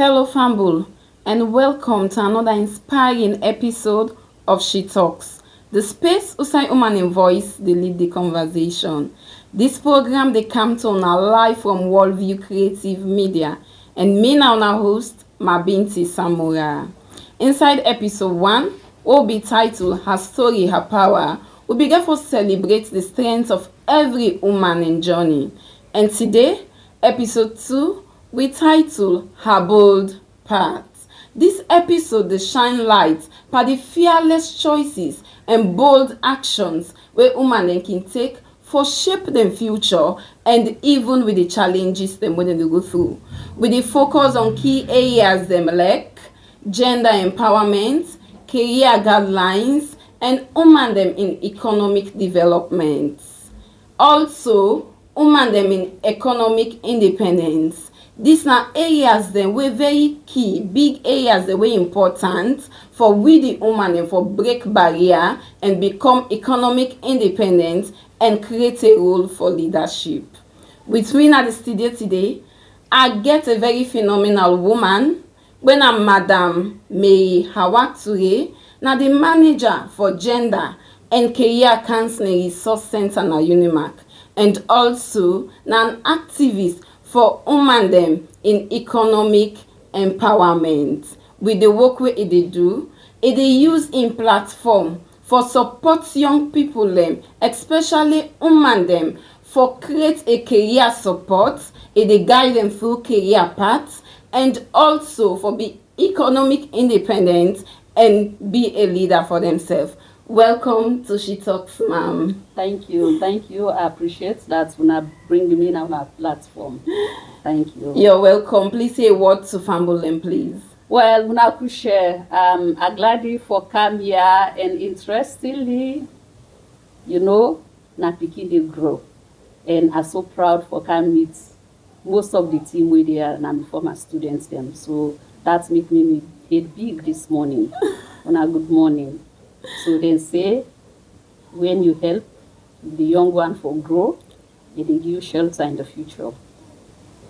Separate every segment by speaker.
Speaker 1: Hello, Fambul, and welcome to another inspiring episode of She Talks, the space usai woman in voice they lead the conversation. This program they come to on our live from Worldview Creative Media, and me now our host Mabinti Samura. Inside episode 1, will be titled Her Story, Her Power. We begin to celebrate the strength of every woman in journey. And today, episode 2, we title Her Bold Path. This episode dey shine light on the fearless choices and bold actions wey women dem can take for shape dem future and even with the challenges dem wey dem dey go through. We dey focus on key areas dem like gender empowerment, career guidelines, and women dem in economic development. Also, women dem in economic independence. These na areas dem wey very key, big areas dem wey important for we the woman dem for break barrier and become economic independent and create a role for leadership. With me at the studio today, I get a very phenomenal woman wey na Madam Mary Hawa Turay, na the manager for gender and career counseling resource center na Unimark, and also na an activist for women dem in economic empowerment. With the work wey e dey do, e dey use im platform for support young people dem, especially women dem, for create a career support, e dey guide dem through career paths, and also for be economic independent and be a leader for themselves. Welcome to She Talks, ma'am.
Speaker 2: Thank you. I appreciate that when I bring me on our platform. Thank you.
Speaker 1: You're welcome. Please say a word to Fambolem, please.
Speaker 2: Well, when I could share, I'm glad for come here, and interestingly, na pikin dey grow, and I'm so proud for come meet most of the team with there and I'm former students them. So that make me head big this morning. On a good morning. So they say, when you help the young one for grow, it will give you shelter in the future.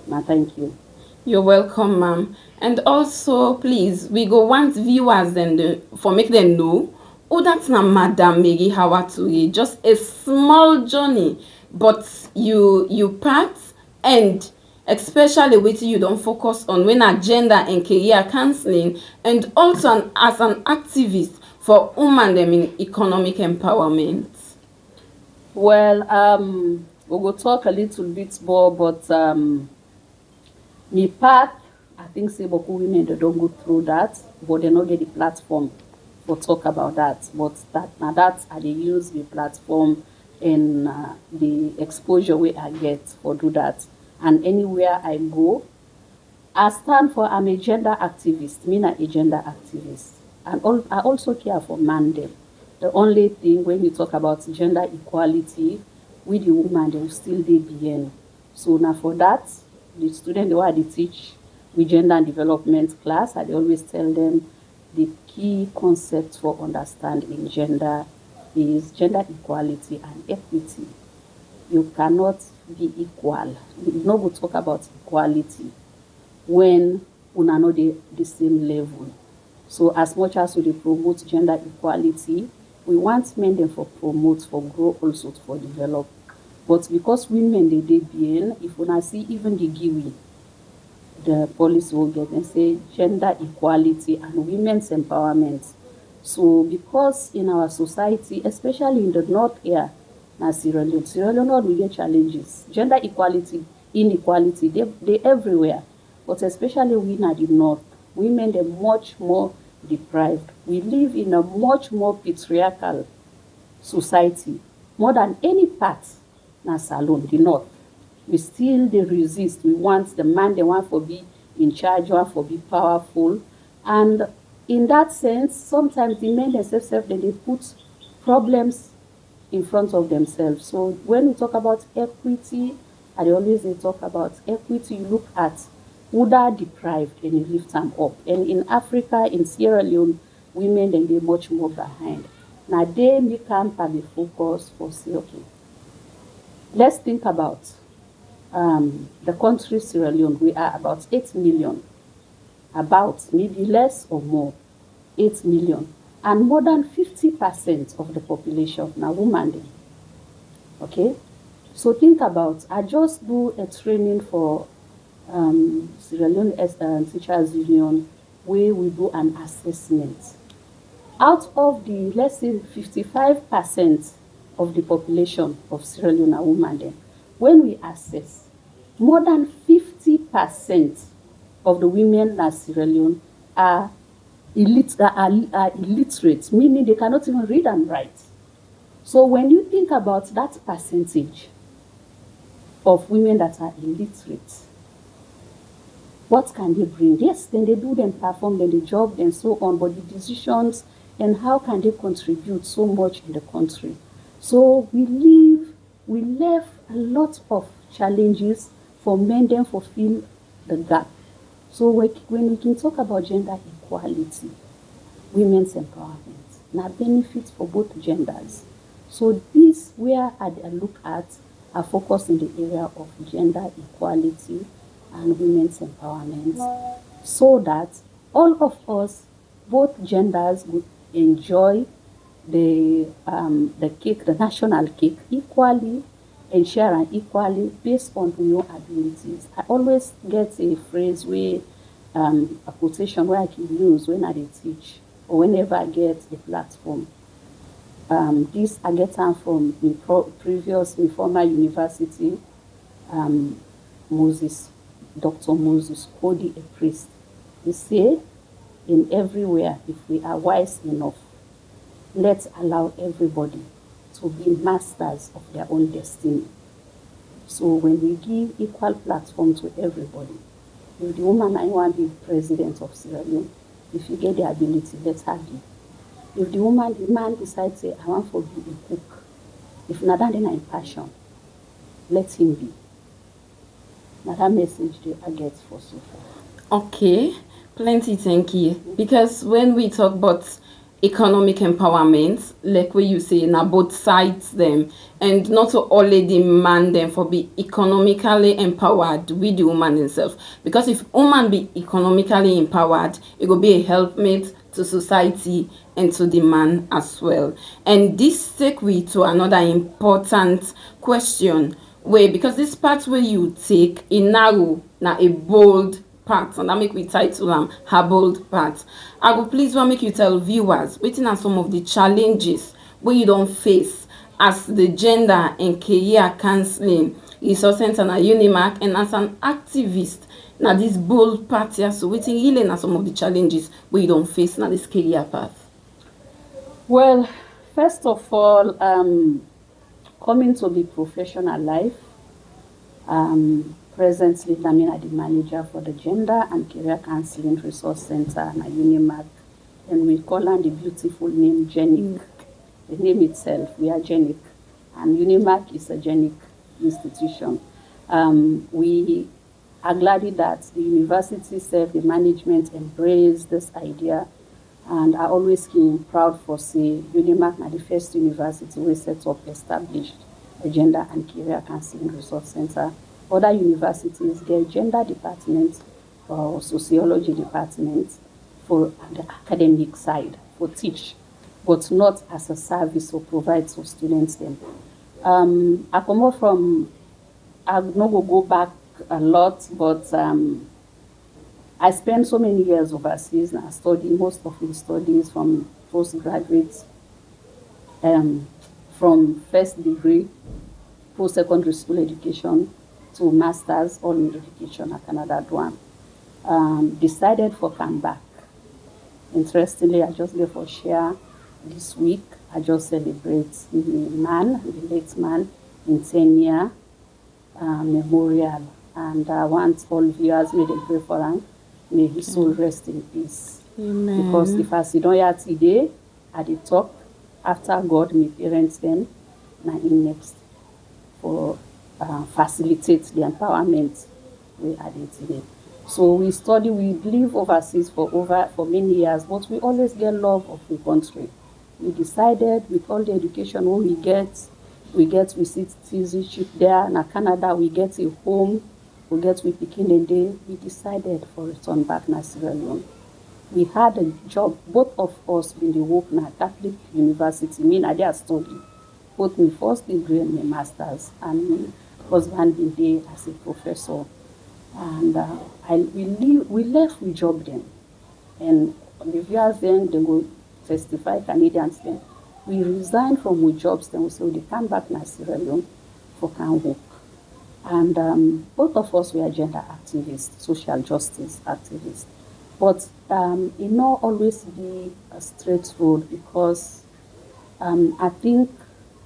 Speaker 2: Now, thank you.
Speaker 1: You're welcome, ma'am. And also, please, we go want viewers then for make them know, that's not Madam Mary Hawa Turay, just a small journey, but you part and especially with you don't focus on when agenda and career counseling, and also as an activist for women them in economic empowerment.
Speaker 2: Well, we will talk a little bit more, but me path, I think say beaucoup women they don't go through that, but they not get the platform for talk about that. But that I dey use the platform and the exposure way I get for do that. And anywhere I go, I stand for I'm a gender activist. Me a gender activist. And I also care for man them. The only thing when you talk about gender equality, with the woman they will still be behind. So now for that, the student the way they teach with gender and development class, I always tell them the key concept for understanding gender is gender equality and equity. You cannot be equal. You no go talk about equality when we are not the same level. So as much as we promote gender equality, we want men them for promote, for grow, also for develop. But because women they being, if we see even the GIWI, the policy will get and say gender equality and women's empowerment. So because in our society, especially in the north here, na Sierra Leone, we get challenges. Gender equality, inequality, they everywhere. But especially we in the north, women are much more deprived. We live in a much more patriarchal society. More than any part na salon, the north. We still they resist. We want the man, they want to be in charge, want to be powerful. And in that sense, sometimes the men themselves, they put problems in front of themselves. So when we talk about equity, I always talk about equity, you look at who are deprived and you lift them up. And in Africa, in Sierra Leone, women they're much more behind. Now they become the focus for say, okay, let's think about the country Sierra Leone. We are about 8 million. about maybe less or more, 8 million. And more than 50% of the population now women dem. Okay? So think about, I just do a training for Sierra Leone Teachers Union where we do an assessment. Out of the, let's say, 55% of the population of Sierra Leone are women then, when we assess, more than 50% of the women in Sierra Leone are illiterate, meaning they cannot even read and write. So when you think about that percentage of women that are illiterate, what can they bring? Yes, then they do them perform, then the job, and so on, but the decisions and how can they contribute so much in the country? So we left a lot of challenges for men then fulfill the gap. So when we can talk about gender equality, women's empowerment, now benefits for both genders. So this where I look at a focus in the area of gender equality and women's empowerment, so that all of us, both genders, would enjoy the cake, the national cake, equally and share and equally based on your abilities. I always get a phrase where a quotation where I can use when I teach or whenever I get a platform. This I get them from my former university, Dr. Moses Cody, a priest. He say, in everywhere, if we are wise enough, let's allow everybody to be masters of their own destiny. So when we give equal platform to everybody, if the woman I want to be president of Sierra Leone, if you get the ability, let's have it. If the man decides, say, I want to be a cook, if not that then I'm passion, let him be. Now that message I get for so far.
Speaker 1: Okay, plenty thank you. Because when we talk about economic empowerment, like what you say, na both sides them, and not to only demand them for be economically empowered with the woman themselves. Because if woman be economically empowered, it will be a helpmate to society and to the man as well. And this take we to another important question where, because this part where you take a narrow, na a bold part, and that make we title her bold part. I will please want make you tell viewers waiting are some of the challenges where you don't face as the gender and career counseling resource center na Unimark, and as an activist na this bold part here. So waiting really na some of the challenges where you don't face na this career path.
Speaker 2: Well, first of all, coming to the professional life, presently I'm the manager for the Gender and Career Counseling Resource Center at Unimark, and we call her the beautiful name Genic. The name itself, we are Genic, and Unimark is a Genic institution. We are glad that the university itself, the management embraced this idea, and I always feel proud for say Unimark na the first university we set up established a Gender and Career Counseling Resource Center. Other universities get gender department or sociology department for the academic side, for teach, but not as a service or provide to students them. I come out from, I'm not going to go back a lot, but I spent so many years overseas and I studied most of the studies from postgraduate, from first degree, post-secondary school education to masters, all in education at Canada one. Decided for come back. Interestingly, I just gave for share this week. I just celebrate the late man, in 10-year memorial. And I want all viewers may they pray for him. May his soul rest in peace.
Speaker 1: Amen.
Speaker 2: Because if I sit down here today, at the top, after God, my parents then, now in next for facilitate the empowerment we are there today. So we study, we live overseas for many years, but we always get love of the country. We decided with all the education we get, we citizenship there. In Canada, we get a home, we get we pikin and day, we decided for return back na Sierra Leone. We had a job, both of us been the work na Catholic University, me na there study, both my first degree and my master's, and my husband been there as a professor. And we left we job then. And the viewers then, they go testify, Canadians then. We resigned from our jobs then, so they come back na Sierra Leone for can work. And both of us were gender activists, social justice activists. But it not always be a straight road, because I think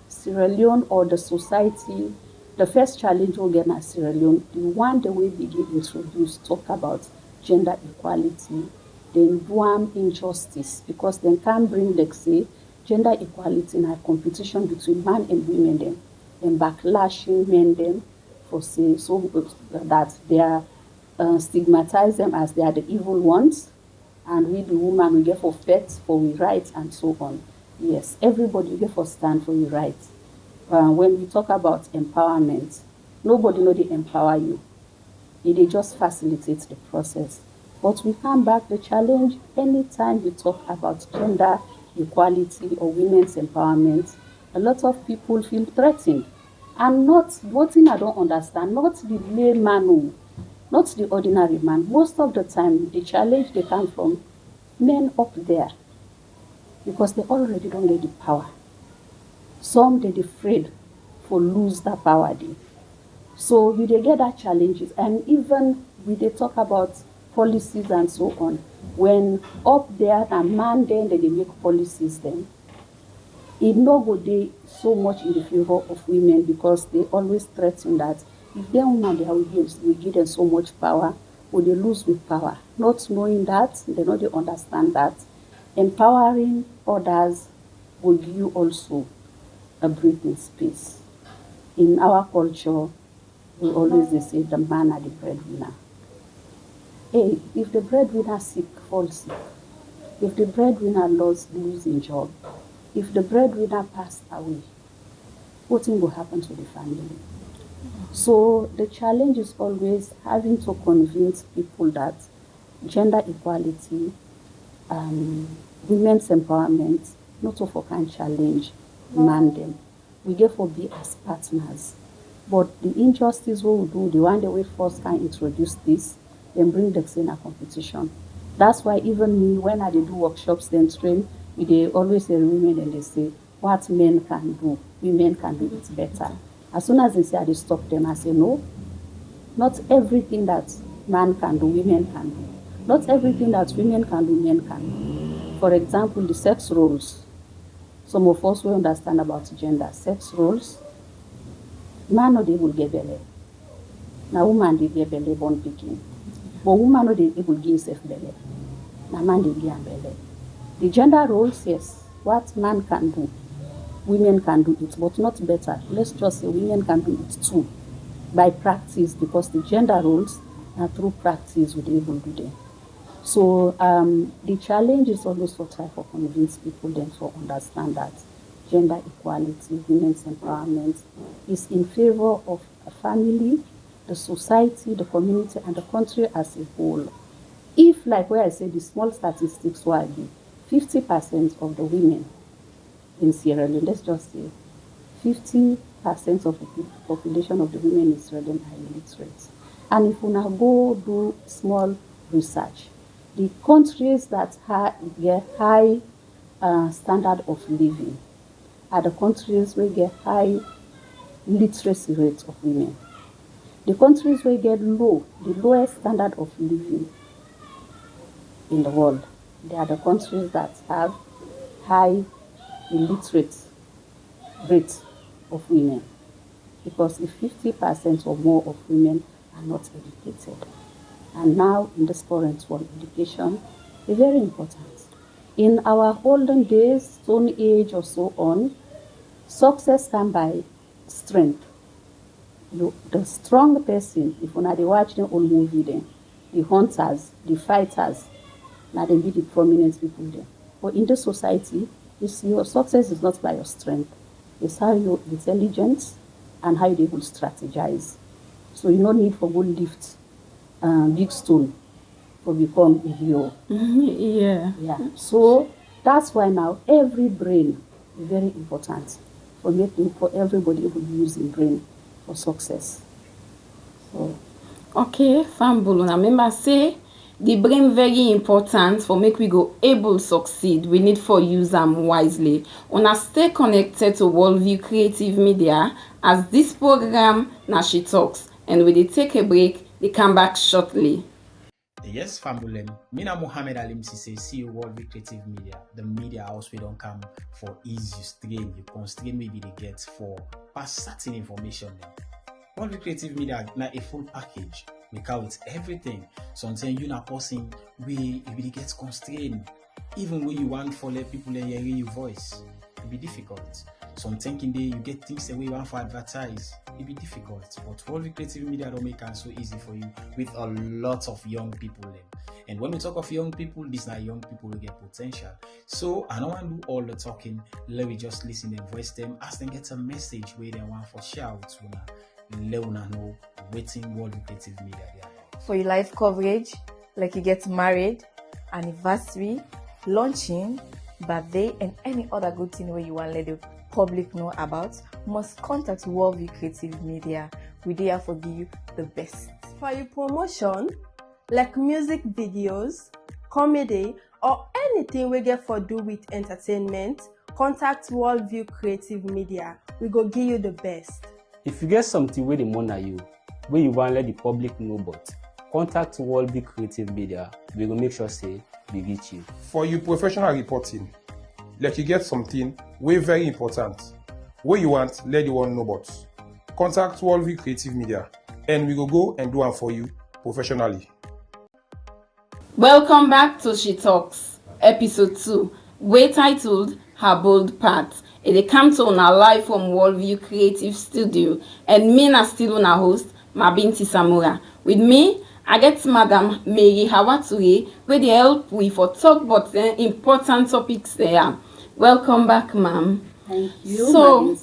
Speaker 2: Sierra Leone or the society, the first challenge we'll get in Sierra Leone, the one that we begin introduce, talk about gender equality, then do injustice, because they can't bring, like say, gender equality in a competition between man and women then backlashing men then for say so that they are stigmatize them as they are the evil ones, and we the woman we get for fight for we rights and so on. Yes, everybody get for stand for your rights. When we talk about empowerment, nobody know they empower you. They just facilitate the process. But we come back, the challenge, anytime we talk about gender equality or women's empowerment, a lot of people feel threatened. And not, one thing I don't understand, not the layman, not the ordinary man. Most of the time, the challenge they come from men up there, because they already don't get the power. Some they're afraid for lose that power they. So we they get that challenges, and even we they talk about policies and so on. When up there a man then they make policies then, it no go they so much in the favor of women, because they always threaten that if they're women they will give them so much power, or they lose with power. Not knowing that, they know they understand that empowering others will give you also a breathing space. In our culture, we always they say the man are the breadwinner. Hey, if the breadwinner sick, fall sick. If the breadwinner losing job, if the breadwinner passed away, what thing will happen to the family? So the challenge is always having to convince people that gender equality, women's empowerment, not of a kind challenge, man them. We get for be as partners. But the injustice what we do, the one that we first can introduce this, then bring the same competition. That's why even me, when I do workshops, then train, they always say women and they say, what men can do, women can do it better. As soon as they say I stop them, I say, no, not everything that man can do, women can do. Not everything that women can do, men can do. For example, the sex roles. Some of us will understand about gender. Sex roles, man no they will get belly. Now woman they get belly born picking. But woman no they will give self belly. Now man they get belly. The gender roles, yes, what man can do, women can do it, but not better. Let's just say women can do it too, by practice, because the gender roles are through practice we able to do them. So the challenge is always to try to convince people then to understand that gender equality, women's empowerment is in favor of a family, the society, the community, and the country as a whole. If, like where I said, the small statistics were 50% of the women in Sierra Leone, let's just say 50% of the population of the women in Sierra Leone are illiterate. And if we now go do small research, the countries that get high standard of living are the countries where get high literacy rates of women. The countries where get low, the lowest standard of living in the world, they are the countries that have high illiterate rate of women. Because if 50% or more of women are not educated, and now in this current world, education is very important. In our olden days, Stone Age or so on, success comes by strength. The strong person, if you they watch the old movie then, the hunters, the fighters, now they be the prominent people there. But in this society, your success is not by your strength. It's how your intelligence and how you will strategize. So you no need for go lift big stone for become a hero.
Speaker 1: Yeah.
Speaker 2: So that's why now every brain is very important for everybody who using brain for success. So
Speaker 1: Okay, Fambulu. Now remember say the brain very important for make we go able succeed. We need for use them wisely. Una stay connected to Worldview Creative Media as this program na She Talks, and we dey take a break. They come back shortly.
Speaker 3: Yes, Fambulem. Mina Mohammed Alim Sise, CEO Worldview Creative Media. The media house we don't come for ease you strain, you constrain maybe they get for pass certain information. Worldview Creative Media na a full package. We call it everything. Sometimes you na person we you get constrained. Even when you want for let people hear your voice, it be difficult. Some thinking day you get things that we want for advertise, it be difficult. But Worldview Creative Media don't make it so easy for you with a lot of young people. And when we talk of young people, these are young people who get potential. So I don't want to do all the talking. Let me just listen and voice them, ask them get a message where they want for shout. Let una know waiting Worldview Creative Media they are about.
Speaker 4: For your life coverage, like you get married, anniversary, launching, birthday, and any other good thing where you want to let the public know about, must contact Worldview Creative Media. We there for give you the best.
Speaker 5: For your promotion, like music videos, comedy, or anything we get for do with entertainment, contact Worldview Creative Media. We go give you the best.
Speaker 6: If you get something where they monitor you, where you want to let the public know about, contact Worldview Creative Media. We will make sure say we reach you.
Speaker 7: For you professional reporting, like you get something way very important, where you want let the one know about, contact Worldview Creative Media, and we will go and do it for you professionally.
Speaker 1: Welcome back to She Talks, episode 2, we titled Her Bold Path. It come to una live from Worldview Creative Studio, and me na still una host, Mabinti Samura. With me, I get Madam Mary Hawa Turay, where they help we for talk about important topics there. Welcome back, ma'am.
Speaker 2: thank you,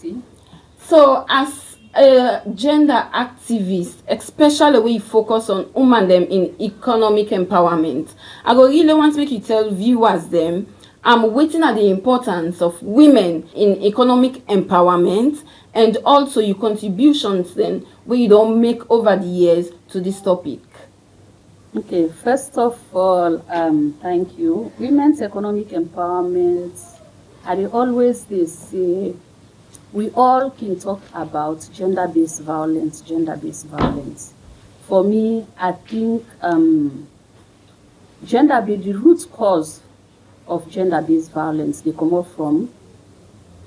Speaker 1: So as a gender activist, especially when you focus on women them in economic empowerment, I go really want to make you tell viewers them I'm waiting at the importance of women in economic empowerment and also your contributions then where you don't make over the years to this topic.
Speaker 2: Okay, first of all, thank you. Women's economic empowerment, I always they say we all can talk about gender-based violence. For me, I think the root cause of gender-based violence, they come up from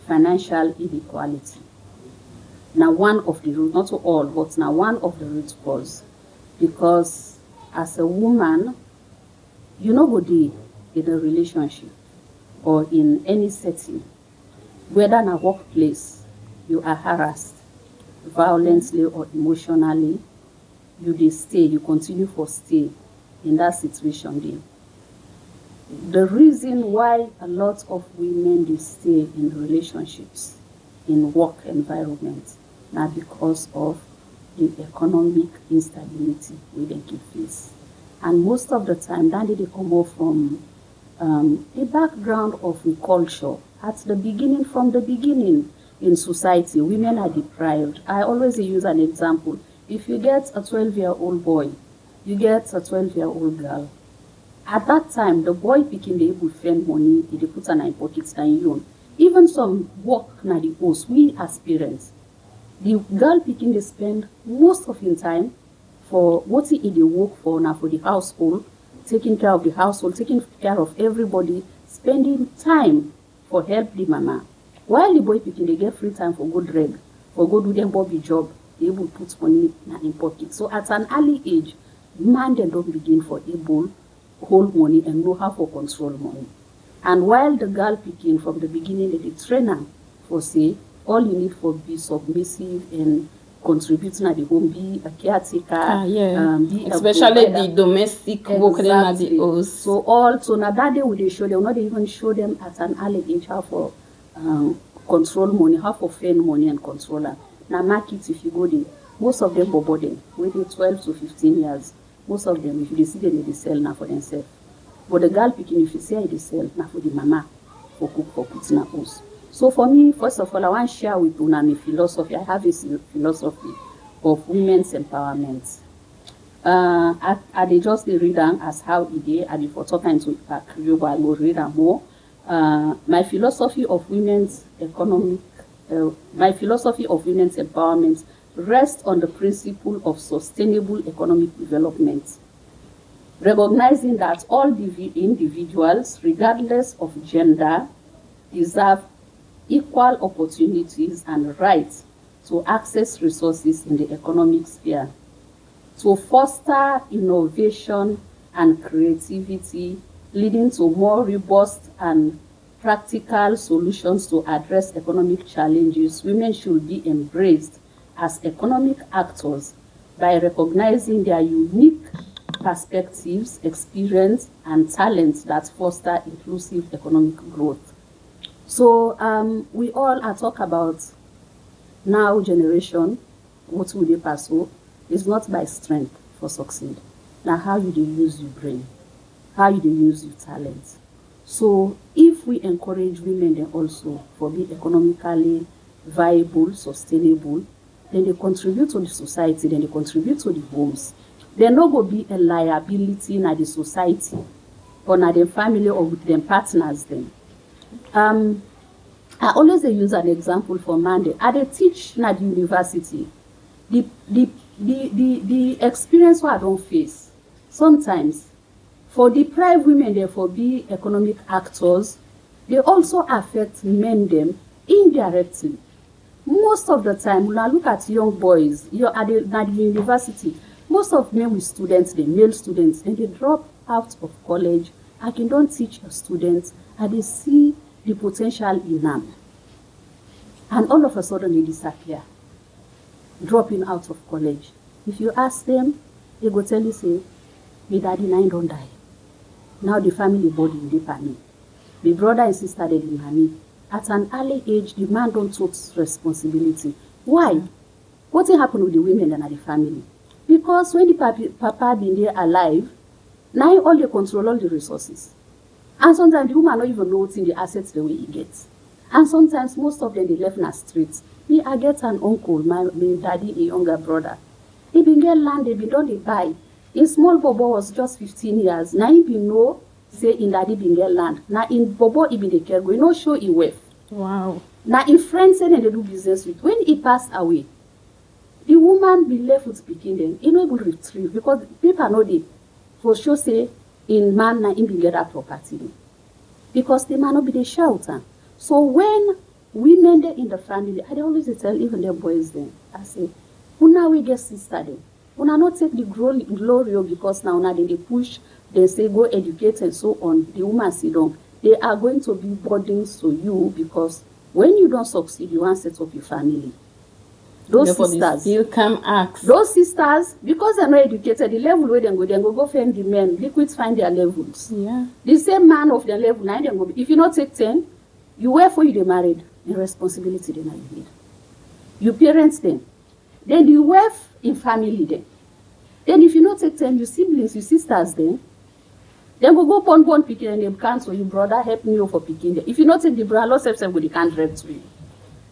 Speaker 2: financial inequality. Now one of the root, not all, but now one of the root cause, because as a woman, you know who they in a relationship or in any setting, whether in a workplace, you are harassed violently or emotionally, you continue for stay in that situation there. The reason why a lot of women they stay in relationships, in work environment, now because of the economic instability we then keep face. And most of the time, that they come off from a background of a culture. From the beginning in society, women are deprived. I always use an example. If you get a 12-year-old boy, you get a 12-year-old girl. At that time, the boy became able to spend money, he put an pockets and you. Even some work na the house, we as parents. The girl picking they spend most of your time for what he work for now for the household, taking care of the household, taking care of everybody, spending time for help the mama. While the boy picking they get free time for good reg, for go do them bobby job, they able to put money in pocket. So at an early age, man then don't begin for able hold money and know how to control money. And while the girl picking from the beginning, they train her for say, all you need for be submissive and contributing at the home, be a caretaker, be
Speaker 1: especially the domestic work at the house.
Speaker 2: So now that day would they show them, not even show them at an early age how for control money, how for spend money and control her. Now market if you go there, most of them bobo dem wey dey 12 to 15 years. Most of them, if you see them, they sell now for themselves. But the girl picking, if you see her, they sell now for the mama, for cook, for put in a house. So for me, first of all, I want to share with you my philosophy. I have a philosophy of women's empowerment. I dey just read them as how it is. I before talking to Kriyo, I will read them more. My philosophy of women's empowerment rests on the principle of sustainable economic development, recognizing that all individuals, regardless of gender, deserve equal opportunities and rights to access resources in the economic sphere, to foster innovation and creativity, leading to more robust and practical solutions to address economic challenges. Women should be embraced as economic actors by recognizing their unique perspectives, experience, and talents that foster inclusive economic growth. So we all are talking about now generation, what will they pursue? It's not by strength for succeed. Now how you do use your brain, how you do use your talent. So if we encourage women then also for being economically viable, sustainable, then they contribute to the society, then they contribute to the homes. They're not going to be a liability in the society or in their family or with their partners then. I always use an example for Monday. I teach at the university. The experience what I don't face sometimes for deprived women therefore be economic actors, they also affect men them indirectly. Most of the time, when I look at young boys, you're at the university, most of them with students, the male students, and they drop out of college. I can don't teach a student, and they see the potential in them. And all of a sudden, they disappear, dropping out of college. If you ask them, they go tell you, say, my daddy nine don't die. Now the family body in the family. My brother and sister, they in mommy. At an early age, the man don't take responsibility. Why? What happened with the women and the family? Because when the papa been there alive, now all they control all the resources. And sometimes the woman don't even know what's in the assets the way he gets. And sometimes most of them they left in the streets. Me, I get an uncle, my daddy, a younger brother. He been get land, they been done they buy. His small Bobo was just 15 years. Now he been know say in daddy been get land. Now in Bobo he been the care go. No show he wealth.
Speaker 1: Wow.
Speaker 2: Now in friends and they do business with. When he passed away, the woman be left with speaking them. He no able to retrieve because people know they for sure say in man na him been get that property. Because the man no be the shelter. So when women there in the family, I always tell even their boys then, I say, una we get sister them. Una not take the glory because now they push, they say go educate and so on. The woman sit down. They are going to be burdens to you because when you don't succeed, you want to set up your family. Those sisters
Speaker 1: still come ask.
Speaker 2: Those sisters, because they're not educated, the level where they go find the men, liquids find their levels.
Speaker 1: Yeah.
Speaker 2: The same man of their level, now they go. If you not take 10, you wait for you they married. The responsibility then you need. You parents them. Then you wife in family then. Then if you not take 10, your siblings, your sisters then go born picking and they cancel your brother help me for picking them. If you not take the brother, lots of them they can't direct to you.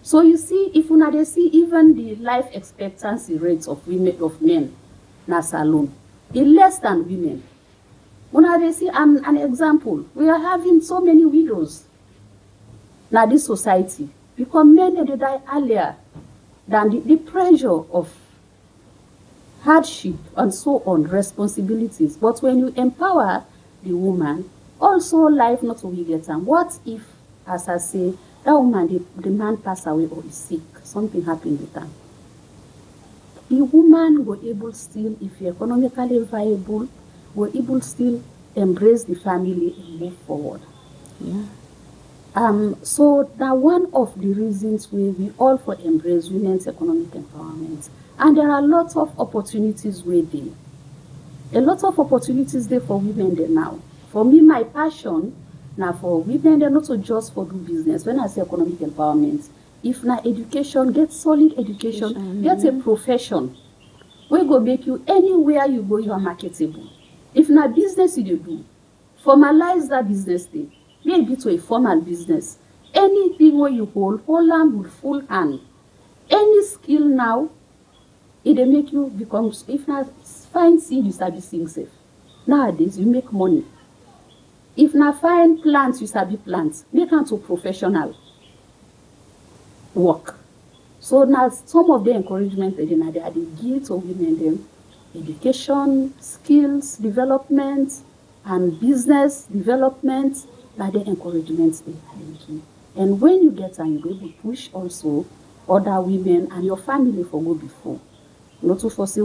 Speaker 2: So you see, if you not see even the life expectancy rates of men na salon, is less than women. When they see an example, we are having so many widows now this society because men they die earlier than the pressure of hardship and so on, responsibilities. But when you empower the woman, also life not only gets and what if, as I say, that woman, the man pass away or is sick, something happened with them. The woman were able still, if you're economically viable, were able still embrace the family and move forward.
Speaker 1: Yeah.
Speaker 2: So that one of the reasons we all for embrace women's economic empowerment. And there are lots of opportunities with it. A lot of opportunities there for women there now. For me, my passion now for women, they're not just for do business. When I say economic empowerment, if na education, get solid education, get a profession wey go make you anywhere you go, you are marketable. If na business you dey do, formalize that business thing. Maybe to a formal business. Anything wey you hold am with full hand. Any skill now, it dey make you become, if na fine seed, you sabi sing safe. Nowadays, you make money. If na fine plant, you sabi plant. Make am to professional work. So now some of the encouragement that they give to women them, education, skills development, and business development, that the encouragement they give. And when you get and you go to push also other women and your family for go before. Not to foresee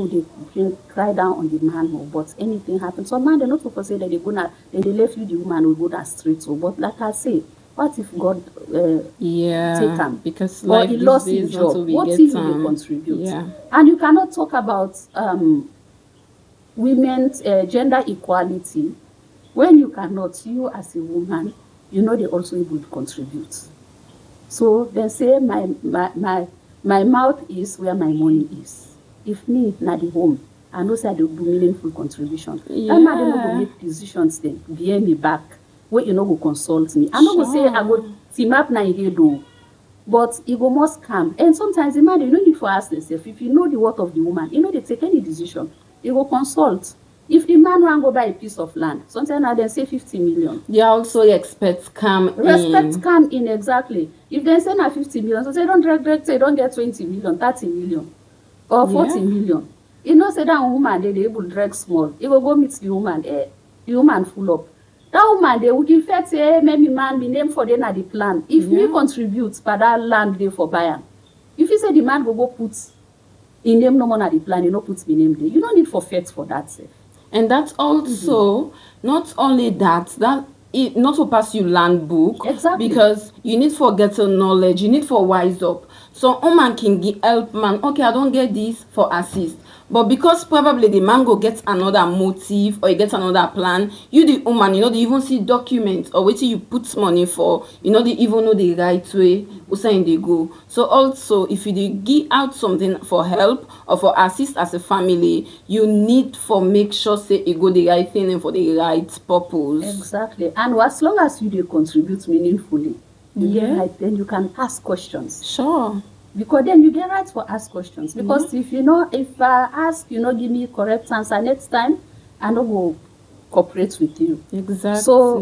Speaker 2: they cry down on the man, but anything happens. Some man they not to foresee that they left you the woman will go that straight. So, but like I say, what if God take him?
Speaker 1: Because
Speaker 2: or he lost
Speaker 1: these
Speaker 2: his
Speaker 1: days
Speaker 2: job.
Speaker 1: also we
Speaker 2: What
Speaker 1: get,
Speaker 2: if he contribute?
Speaker 1: Yeah.
Speaker 2: And you cannot talk about women's gender equality when you cannot, you as a woman, you know they also able to contribute. So they say my mouth is where my money is. If me na the home, I know say I do meaningful contribution.
Speaker 1: Yeah.
Speaker 2: That man they not go make decisions then behind me back. Where you know go consult me. I not go say I go team up na here do. But it go must come. And sometimes the man they don't need for ask themselves. If you know the worth of the woman, you know they take any decision. You go consult. If the man want go buy a piece of land, sometimes now they say 50 million.
Speaker 1: They also expect
Speaker 2: Respect come in exactly. If they say na 50 million, so they don't direct say don't get 20 million, 30 million, or 40 million. You know say that woman they able to drag small. You go meet the woman, the woman full up. That woman they would in fact say, hey, maybe man be named for them at the plan. If me contribute for that land they for buyer. If you say the man go put in name no more at the plan, you know put me name there. You don't need forfeit for that self.
Speaker 1: And that's also not only that it not to pass you land book.
Speaker 2: Exactly.
Speaker 1: Because you need for get knowledge, you need for wise up. So woman can give help man. Okay, I don't get this for assist. But because probably the man go get another motive or you get another plan, you the woman, you know, they even see documents or wait till you put money for, you know, they even know the right way, saying they go. So also, if you give out something for help or for assist as a family, you need for make sure say it go the right thing and for the right purpose.
Speaker 2: Exactly. And as long as you do contribute meaningfully, then you can ask questions.
Speaker 1: Sure.
Speaker 2: Because then you get right for ask questions. Because if I ask, give me correct answer next time, I don't go cooperate with you.
Speaker 1: Exactly.
Speaker 2: So,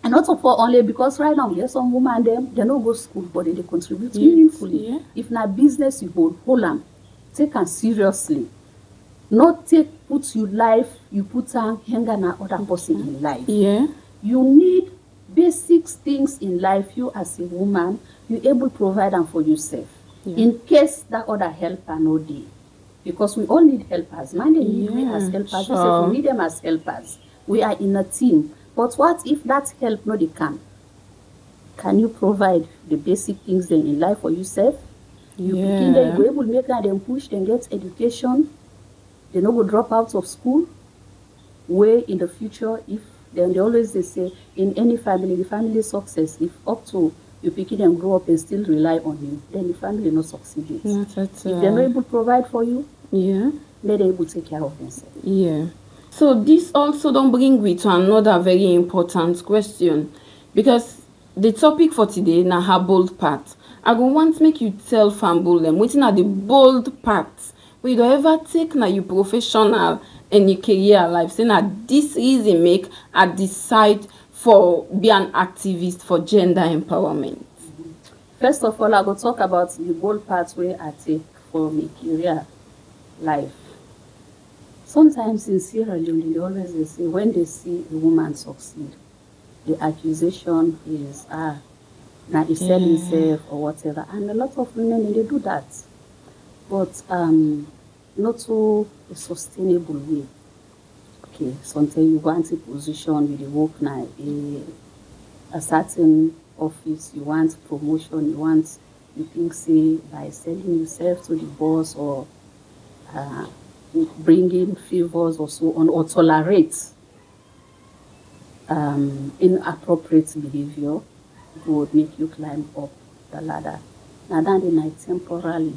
Speaker 2: and also for only because right now we have some women they don't go school, but they contribute meaningfully.
Speaker 1: Yeah.
Speaker 2: If not business you hold them, take them seriously. Not put your life, you put on hang on other person in life.
Speaker 1: Yeah.
Speaker 2: You need basic things in life. You as a woman, you able to provide them for yourself. Yeah. In case that other helper no day. Because we all need helpers. Man, they need we as helpers.
Speaker 1: Sure.
Speaker 2: We need them as helpers. We are in a team. But what if that help no they can? Can you provide the basic things then in life for yourself? You begin them, you able to make them push, then get education. They no go drop out of school. Where in the future, if then they say in any family, the family success, if up to you pick it and grow up and still rely on you, then the family not succeed. If they're not able to provide for you, then they're able to take care of themselves.
Speaker 1: Yeah. So this also don't bring me to another very important question, because the topic for today na her bold part. I go want to make you tell Fambulem waiting at the bold part where you don't ever take na you professional and your career life. Saying that this reason make I decide for be an activist for gender empowerment.
Speaker 2: First of all, I go talk about the bold part where I take for my career life. Sometimes sincerely, they always say when they see a woman succeed, the accusation is now he sell himself or whatever, and a lot of women they do that, but not so a sustainable way. Okay, sometimes you want a position, you work now a certain office, you want promotion, you think say by selling yourself to the boss or bringing favors or so on, or tolerate inappropriate behavior would make you climb up the ladder. Now that in a temporarily.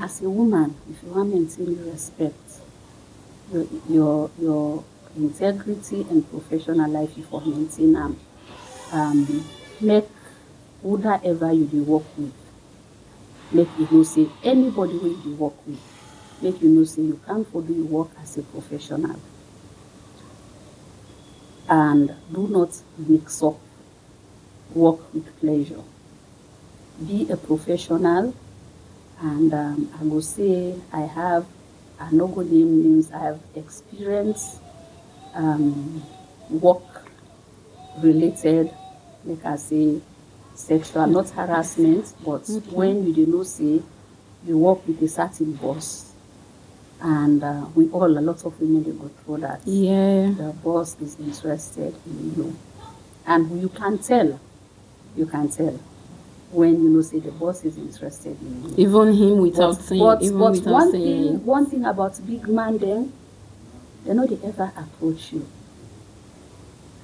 Speaker 2: As a woman, if you want to maintain your respect, your integrity and professional life, you for maintain make whoever you dey work with, make you know say anybody who you dey work with, make you know say you can't follow your work as a professional. And do not mix up work with pleasure. Be a professional, and I will say I no go name names, I have experience work related, like I say, sexual, not harassment, but when you do not say you work with a certain boss, and a lot of women, they go through that.
Speaker 1: Yeah.
Speaker 2: The boss is interested in you. And you can tell when you know say the boss is interested in you.
Speaker 1: Even him without saying.
Speaker 2: One thing about big man, then they know they ever approach you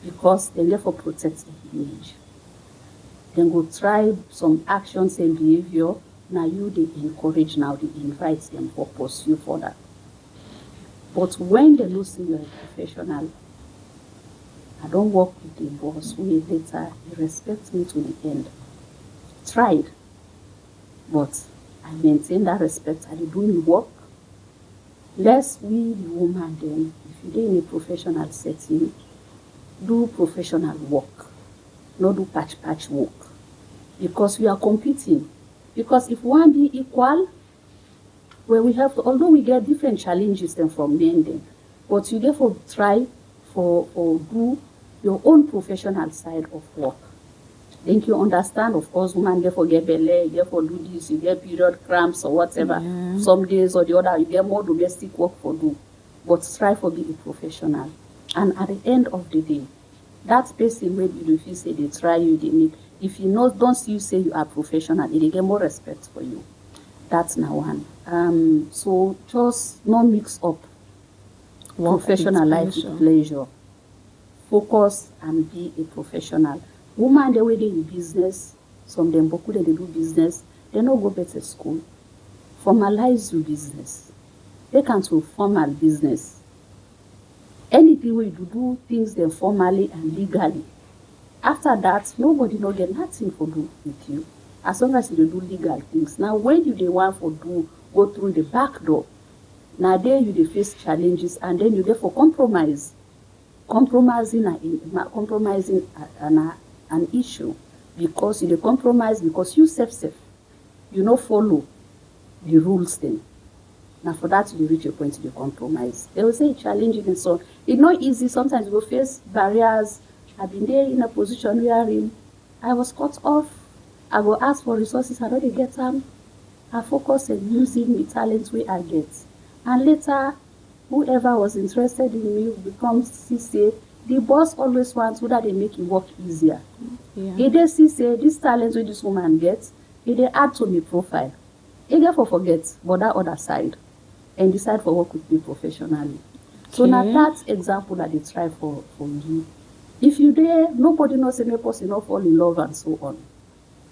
Speaker 2: because they therefore protect the image. Then go try some actions and behavior. Now you they encourage, now they invite them for pursue further. But when they know say you're a professional, I don't work with the boss who later he respects me to the end. Tried, but I maintain that respect. I doing work. Less we the woman then, if you're in a professional setting, do professional work, not do patch work. Because we are competing. Because if one be equal, well, we have to, although we get different challenges then from men then, but you therefore try for do your own professional side of work. Then you understand, of course, women therefore get belly, therefore do this, you get period cramps or whatever. Yeah. Some days or the other, you get more domestic work for do. But try for be a professional. And at the end of the day, that person where you feel say they try you, they make. If you know, don't you say you are professional, they get more respect for you. That's now one. So just not mix up work professional life with pleasure. Focus and be a professional. Women, the way they in business, some of them boku they do business, they no go better school. Formalize your business. They can't do formal business. Anything where you do things them formally and legally. After that, nobody no get nothing for do with you. As long as you do legal things. Now, when you they want for do go through the back door, now there you they face challenges, and then you therefore compromising an issue, because you compromise because you safe you no follow the rules then. Now for that you reach a point you compromise. They will say challenging and so on. It's not easy. Sometimes you will face barriers. I've been there in a position where I was cut off. I will ask for resources. I don't get them. I focus on using the talents we I get. And later, whoever was interested in me becomes CC. The boss always wants so that they make it work easier. Yeah. If they see say this talent with this woman gets, if they add to me profile, they get for forget but that other side and decide for work with me professionally. Okay. So now that example that they try for you. If you there, nobody knows any person not fall in love and so on.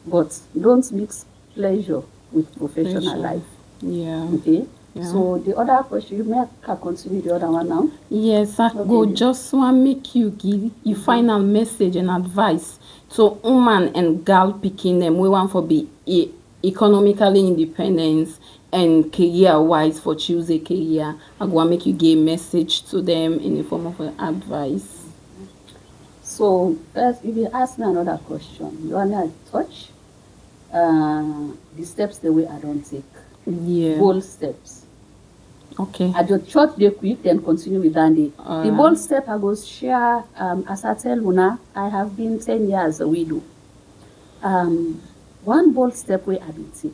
Speaker 2: But don't mix pleasure with professional life. Yeah. Okay. Yeah. So the other question, you may continue the other one now.
Speaker 1: Yes, I go just want to make you give your final message and advice to woman and girl picking them. We want for be economically independent and career-wise for choose a career. I go make you give a message to them in the form of an advice.
Speaker 2: So first, if you ask me another question, you want me to touch the steps the way I don't take.
Speaker 1: Yeah.
Speaker 2: Bold steps.
Speaker 1: Okay.
Speaker 2: I just short the quick, then continue with Dandy. The bold step I go share, as I tell Luna, I have been 10 years a widow. One bold step where I did take,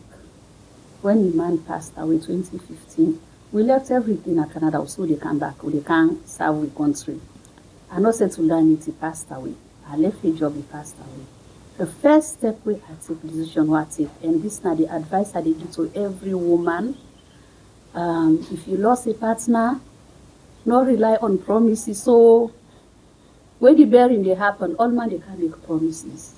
Speaker 2: when the man passed away 2015, we left everything in Canada, so they come back, they can't serve the country. I know said to learn it, he passed away. I left a job, he passed away. The first step where I take decision what I take, and this is the advice I give to every woman. If you lost a partner, not rely on promises. So when the burying they happen, all man they can make promises.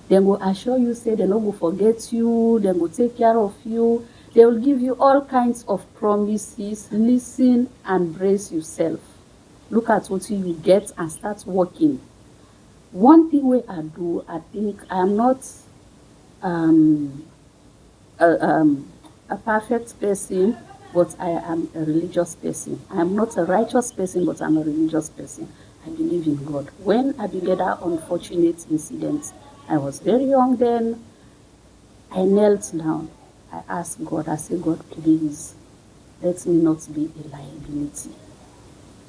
Speaker 2: They will assure you, say they no go forget you, they will take care of you. They will give you all kinds of promises. Listen and brace yourself. Look at what you get and start working. One thing where I do, I think I am not a perfect person, but I am a religious person. I am not a righteous person, but I'm a religious person. I believe in God. When I began that unfortunate incident, I was very young then. I knelt down. I asked God, I said, God, please, let me not be a liability.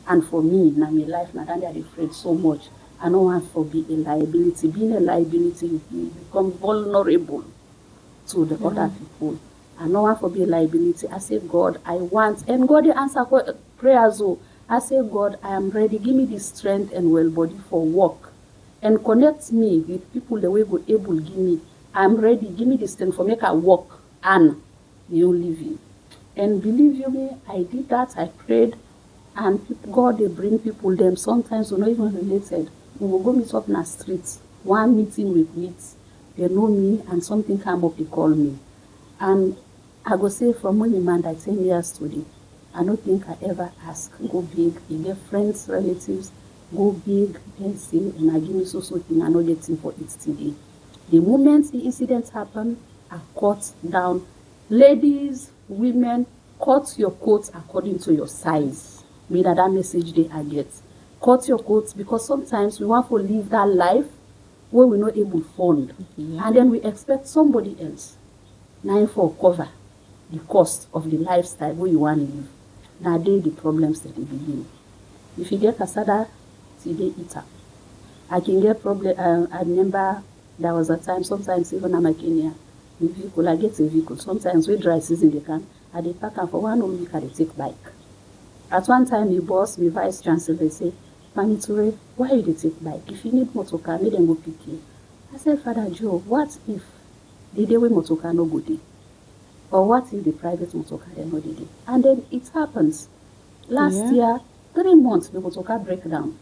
Speaker 2: And for me, in my life, now that I'm afraid so much, I don't want to be a liability. Being a liability, you become vulnerable to the other people. I don't want to be a liability. I say, God, I want, and God answer prayers. I say, God, I am ready. Give me the strength and well body for work. And connect me with people the way God able give me. I'm ready. Give me the strength for make I work and you living. And believe you me, I did that. I prayed. And God, they bring people them. Sometimes we're not even related. We will go meet up in the street. One meeting we meet. They know me and something come up, they call me. And I go say from when a man that 10 years today, I don't think I ever ask, go big. You get friends, relatives, go big and say, and I give me so thing, I not getting for it today. The moment the incident happen, I cut down. Ladies, women, cut your coats according to your size. Me that message they I get. Cut your coats because sometimes we want to live that life where we're not able to fund. And then we expect somebody else now for cover the cost of the lifestyle where you want to live. Now they the problems that they begin. If you get casada, today eater. I can get problem. I remember there was a time, sometimes even in Makeni, the vehicle, I get a vehicle. Sometimes we dry season they can, and they pack and for 1 whole week I take bike. At one time, the boss, the vice chancellor, say, Mary Turay, why you take bike? If you need motor car, make them go pick you. I said, Father Joe, what if the day when motor car no go there? Or what if the private motor car they no dey? And then it happens. Last year, 3 months, the motor car break down.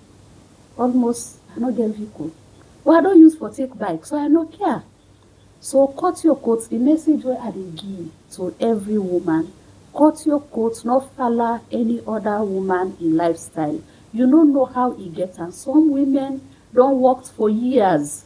Speaker 2: Almost, I no get vehicle. Well, I don't use for take bike, so I no care. So cut your coats. The message where I dey give to every woman, cut your coats, not follow any other woman in lifestyle. You don't know how it gets, and some women don't work for years.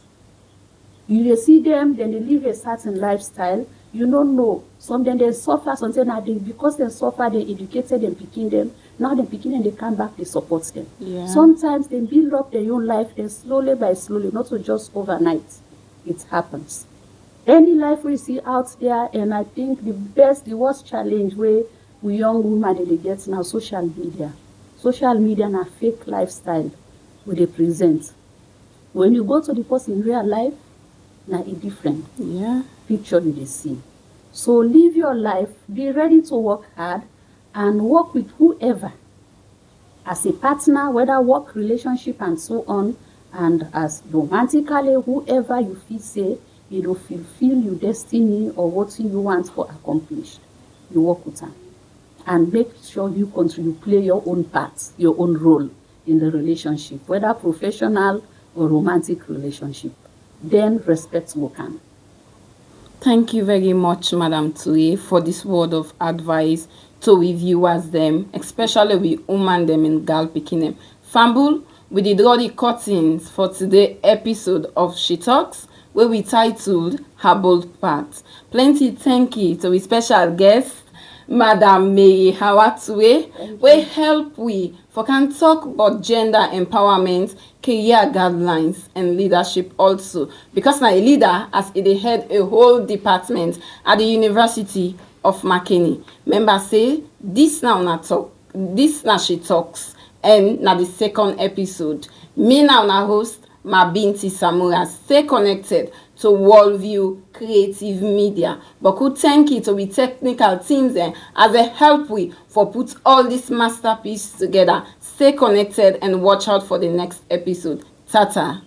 Speaker 2: You see them, then they live a certain lifestyle. You don't know. Some then they suffer, something like that. Because they suffer, they educated them, picking them. Now they picking them, they come back, they support them. Yeah. Sometimes they build up their own life, then slowly by slowly, not so just overnight. It happens. Any life we see out there, and I think the worst challenge where we young women they get now, social media. Social media and a fake lifestyle where they present. When you go to the person in real life, now it's different. Picture you they see. So live your life, be ready to work hard and work with whoever. As a partner, whether work, relationship and so on, and as romantically, whoever you feel say, you know, fulfill your destiny or what you want to accomplish. You work with them. And make sure you contribute, play your own part, your own role in the relationship, whether professional or romantic relationship. Then respect will come.
Speaker 1: Thank you very much, Madam Turay, for this word of advice to we viewers them, especially we women them in Gal Pikinem. Fambul, we did draw the curtains for today's episode of She Talks, where we titled Her Bold Part. Plenty thank you to we special guest, Madam Mary Hawa Turay, we help we for can talk about gender empowerment, career guidelines, and leadership also. Because now a leader as it head a whole department at the University of Makeni. Member say this now na talk, this na She Talks, and na the second episode. Me now na host Mabinti Samura. Stay connected to Worldview Creative Media. But could thank you to the technical teams as they help we for put all this masterpiece together. Stay connected and watch out for the next episode. Tata.